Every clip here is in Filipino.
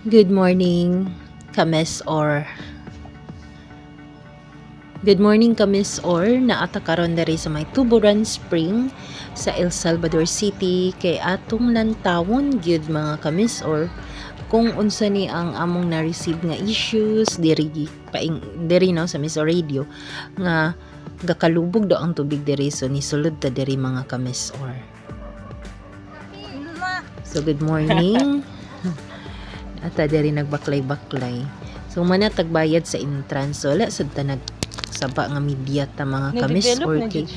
Good morning, Kames or Good morning, Kamis or naata karon diri sa may Tuburan Spring sa El Salvador City kay atong lantawon gyud mga Kamis or kung unsa ni ang among na-receive nga issues diri no sa Miss Radio nga gakalubog daw ang tubig diri so nisulod ta diri mga Kamis or. So good morning. Ata diri nagbaklay-baklay. So mana tagbayad sa entrance so wala sad ta saba nga media ta mga Kamis or kay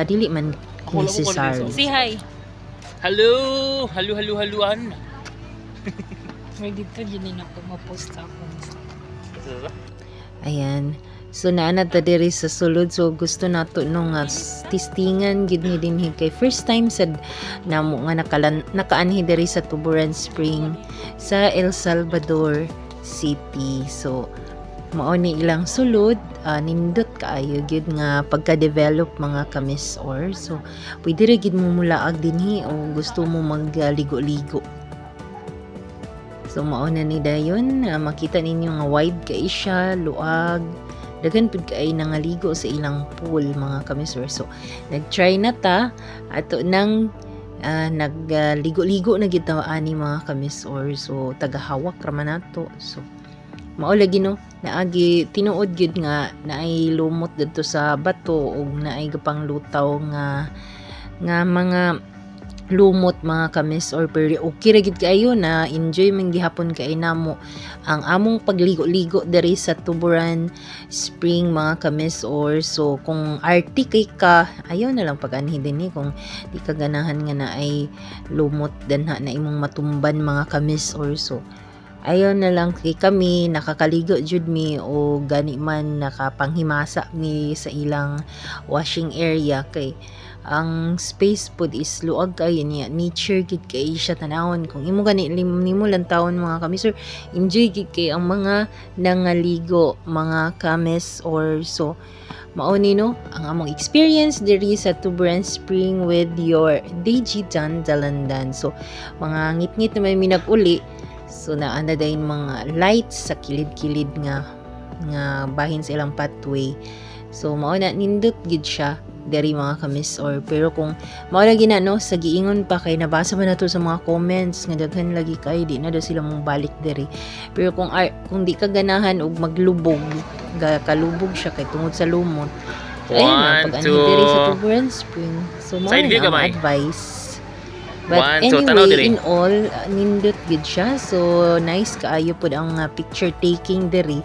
dili man necessary. Say hi. Hello, haluan. May dito yun ako mapost ako. Ayan. So naana ta diri sa sulod so gusto nato nung tistingan gid ni dinhi kay first time sad namo nga nakaanhi diri sa Tuburan Spring sa El Salvador City. So mao ni ilang sulod nindot kaayo gyud nga pagka-develop mga Kamis or so pwede ra gid mo mulaag dinhi o gusto mo magligo-ligo. So mao na ni dayon makita ninyo nga wide kay siya, luag, daghan pud kay nangaligo sa ilang pool mga Kamis or so nag-try na ta ato nang nagligo-ligo na gid ta ani mga Kamis or so tagahawak ra man nato. So mao lagi no naagi tinuod gyud nga naay lumot didto sa bato ug naay gapang lutaw nga mga lumot mga Kamis or pero okay ra gid kaayo na enjoy man gihapon kay namo ang among pagligo-ligo diri sa Tuburan Spring mga Kamis or so kung arty kay ka ayo na lang pag-anhi dinhi kung di ka ganahan nga naay lumot danha na imong matumban mga Kamis or so ayon na lang kay kami nakakaligo jud mi o gani man nakapanghimasa mi sa ilang washing area kay ang space pod is luag kayo niya nature gid kay siya tanawon kung imo gani nimo lang taon mga Kamis or enjoy gid kay ang mga nangaligo mga Kamis or so mao ni no ang among experience diri sa Tuburan Spring with your DG Dan Dalandan. So mga ngit-ngit na may minag-uli. So naana dayon mga lights sa kilid-kilid nga bahin sa ilang pathway. So mao na nindot gid siya diri mga Kamis or pero kung mao lagi na no sa giingon pa kay nabasa man nato sa mga comments nga daghan lagi kay di na daw sila mong balik diri. Pero kung di ka ganahan og maglubog, kalubog siya kay tungod sa lumot. So ayun na pag diri sa Tuburan Spring. So mao na advice. But anyway, in all, nindot gid siya. So, nice kaayo pod ang picture taking diri.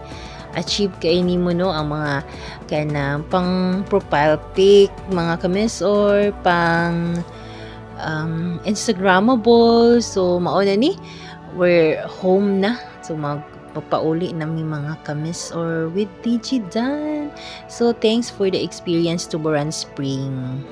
Achieve kay nimo no ang mga kana pang profile pic, mga Kamis or pang Instagrammable. So, mao na ni we're home na. So, magpapauli na mi mga Kamis or with DG Dan. So, thanks for the experience Tuburan Spring.